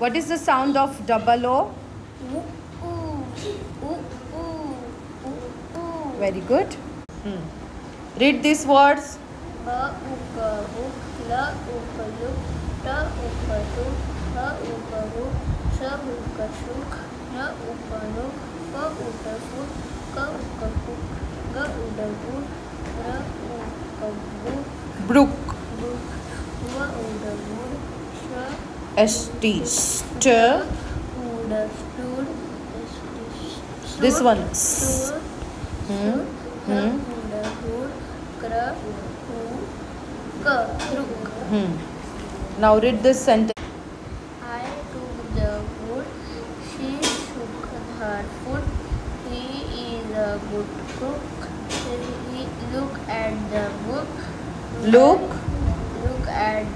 What is the sound of double O? Very good. Read these words. Brook. St. St. This one. Now read this sentence. I took the wood, she shook her foot. He is a good cook. Look at the book. Look at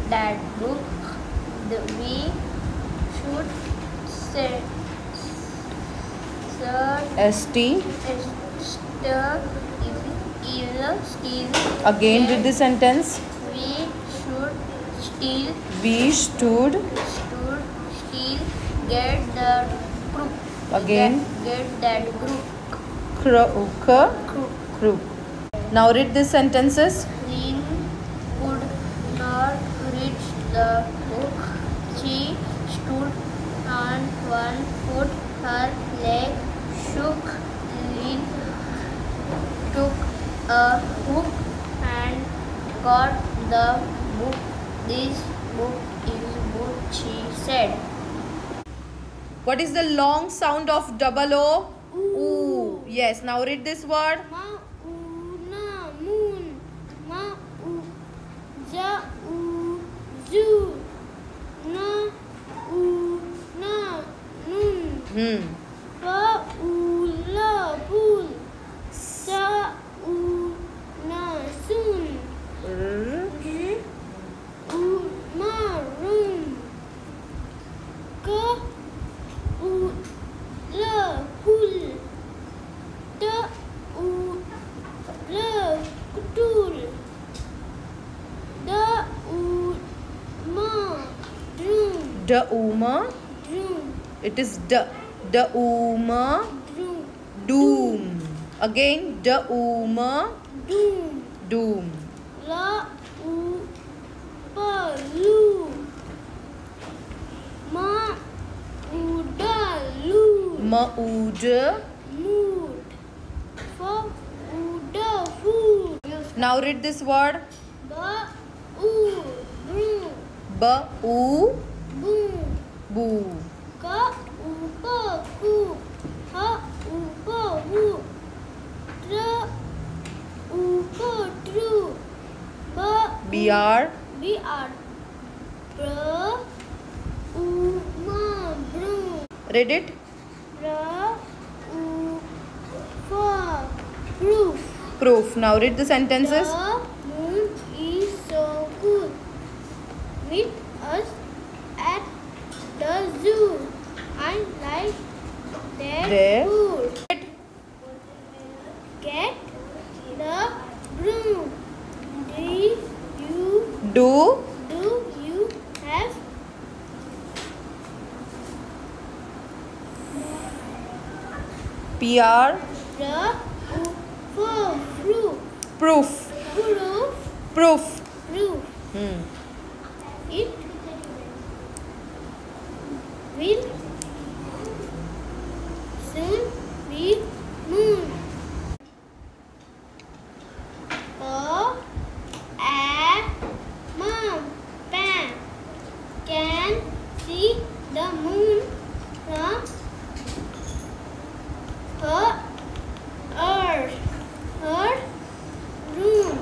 that book. We should set St. Steal. Again read the sentence. We should steal. Get the crook. Again. Get that crook. Crook. Now read these sentences. Lynn could not reach the book. She stood on one foot. Her leg shook. Lynn took a hook and got the book. This book is good, she said. What is the long sound of double O? Ooh. Yes. Now read this word. Ma-u-na, moon. Ma-u, ja-u, zoo. Na-u-na, noon. Ba-u-la, bull. Sa-u-na, soon. Room. Ka-u-la, pool. Da-u-la, tool. Da-u-ma, droom. Da-uma. Droom. It is da-uma. Droom. Doom. Again. Da-uma. Doom. Doom. La-u-pa, loo. Ma-u-da, loo. Ma-uda. Mood. Fa-u-da, food. Now read this word. Ba-u, broom. Ba-u. Boom. Boo. Ka-u-pa, coop. Ha-u-pa, hoop. Tra-u-pa, true. B-R. B-R. Bra-u-ma, broom. Read it. Ra-u-fa, proof. Proof. Now read the sentences. The moon is so cool. Meet us at the zoo. I like that food. Get the broom. Do you have P-R. Proof. Proof. It will soon be moon. Pam can see the moon from her room.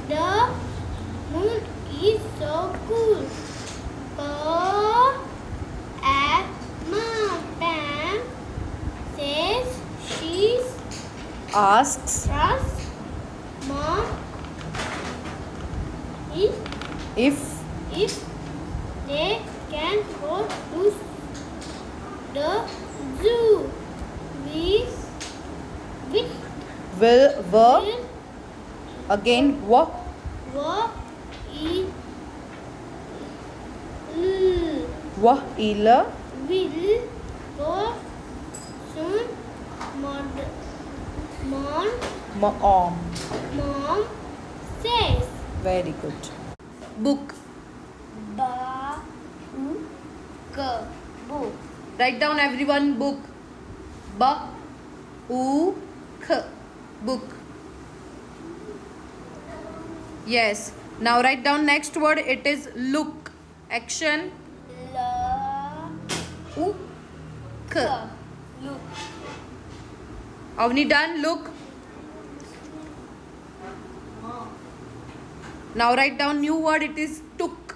The moon is so cool. Pam says she's Asks. Mom If they can go to the zoo. Will again Wah ila. Will go soon. Mom Mom. says. Very good. Book. Book. Write down everyone. Book. Book. Yes. Now write down next word. It is look. Action. Look. Avni done. Look. Now write down new word. It is took.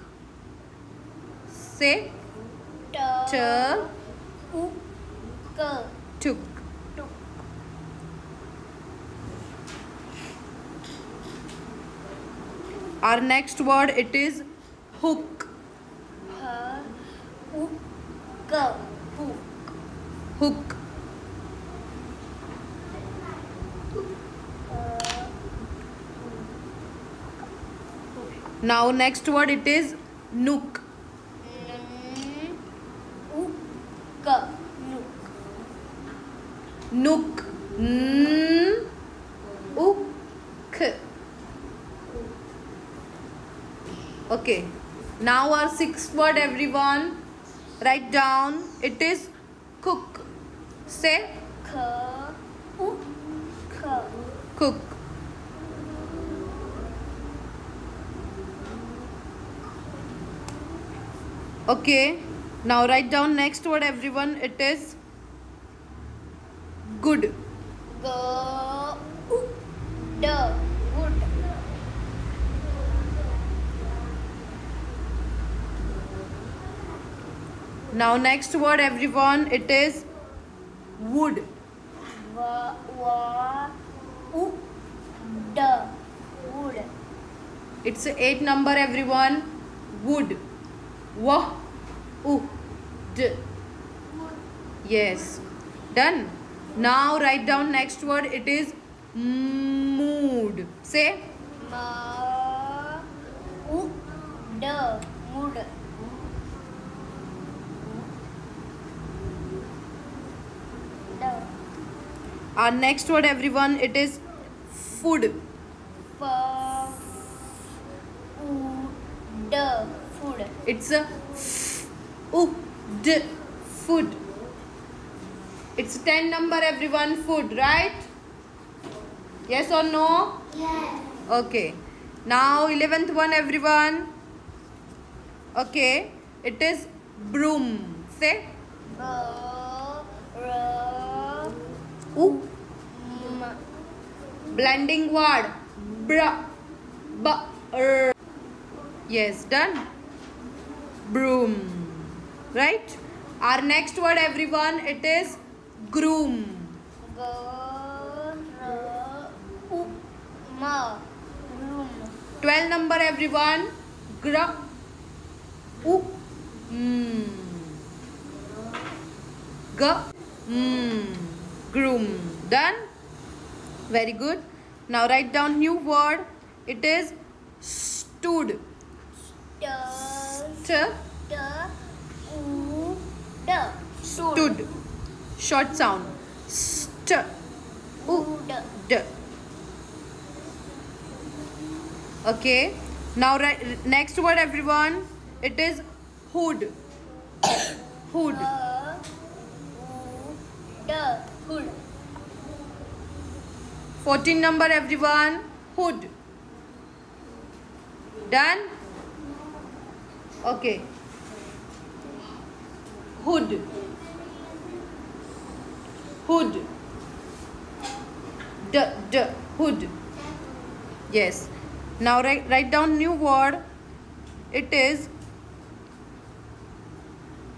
Say. Took. Our next word, it is hook. Hook. Now next word, it is nook. Nook. Okay. Now our sixth word, everyone. Write down. It is cook. Say. Cook. Okay. Now write down next word, everyone. It is good. Good. Now next word, everyone. It is wood. Wood. It's 8 number, everyone. Wood. Yes. Done. Now write down next word. It is mood. Say. Mood. Our next word, everyone. It is food. Food. It's a food. It's 10 number, everyone. Food, right? Yes or no? Yes. Okay. Now 11th one, everyone. Okay. It is broom. Say. Blending word. Yes, done. Broom. Right? Our next word, everyone, it is groom. 12 number, everyone. Groom. Done? Very good. Now write down new word. It is stood. Stood. Short sound. Stood. Okay. Now next word, everyone. It is hood. Hood. Hood. 14 number, everyone. Hood. Done? Okay. Hood. Hood. Hood. Yes. Now write down new word. It is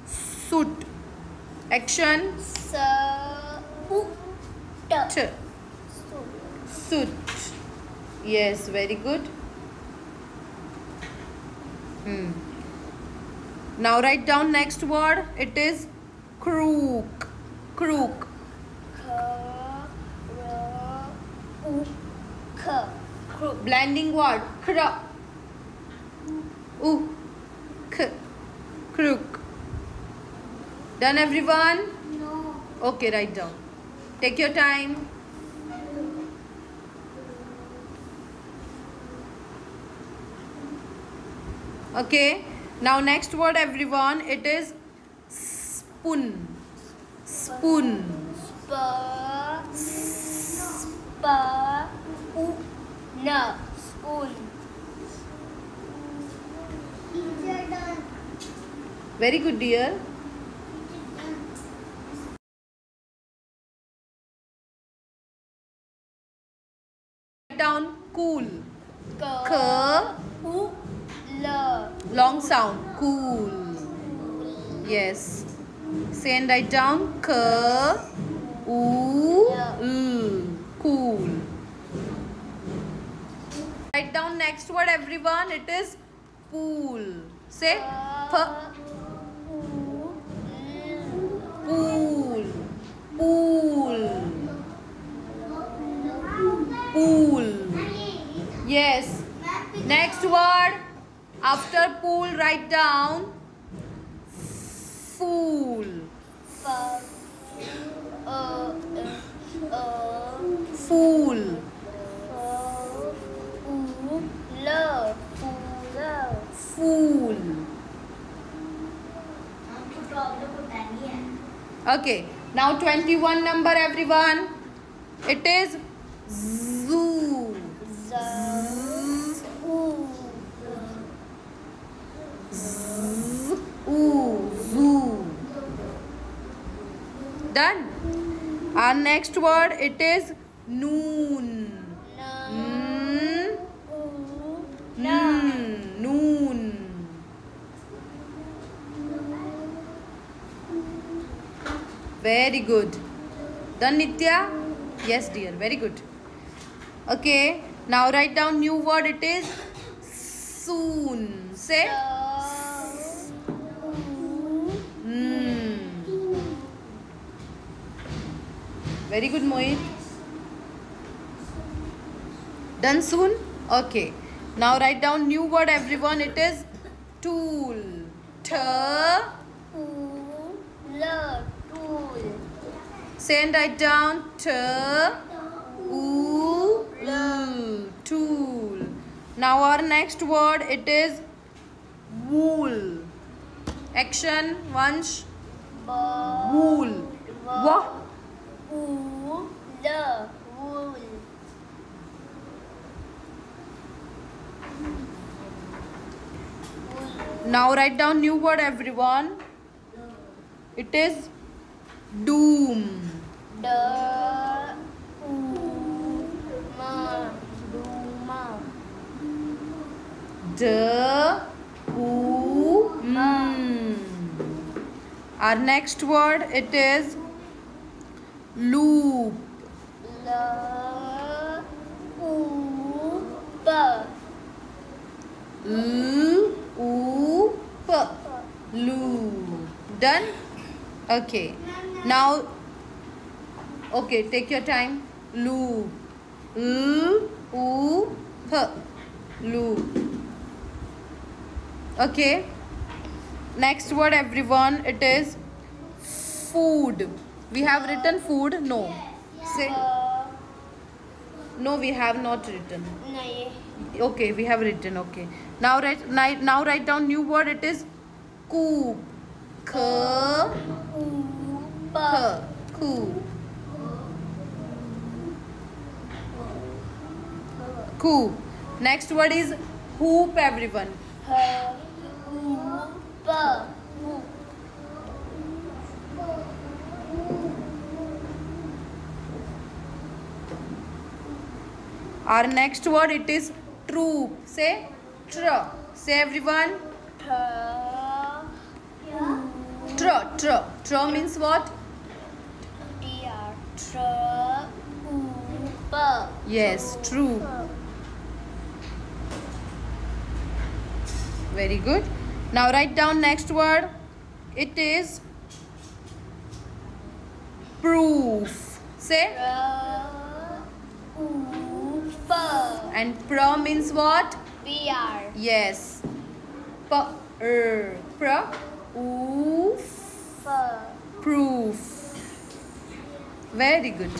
suit. Action. Suit. Yes, very good. Now write down next word. It is crook. Crook. Blending word. Crook. Done everyone? No. Okay, write down. Take your time. Okay. Now next word everyone. It is spoon. Spoon. No. Spoon. Very good, dear. Write down cool. Long sound. Cool. Yes. Say and write down cool. Write down next word everyone. It is pool. Say pool. Yes. Next word after pool, write down fool. Fool. Fool. Okay. Now 21 number everyone. It is zoo. Zoo. Done. Our next word it is noon. Noon. Very good. Done, Nitya? Yes, dear. Very good. Okay. Now write down new word. It is soon. Say. Very good, Mohit. Done soon? Okay. Now write down new word everyone. It is tool. Tool. Say and write down tool. Now our next word it is wool. Action once. Wool. What? Wool. Now write down new word everyone. It is doom. Our next word it is loop. Loop. Done? Okay. Now, okay, take your time. Loop. Loop. Okay. Next word everyone, it is food. We have written food? No. Say. No, we have not written. Okay, we have written. Okay. Now write down new word. It is coop. Coop. Next word is hoop everyone. Our next word it is troop. Say Say everyone. Tr means what? Yes, troop. Very good. Now write down next word. It is proof. Say. And pro means what? PR. Yes. Proof. Proof. Very good.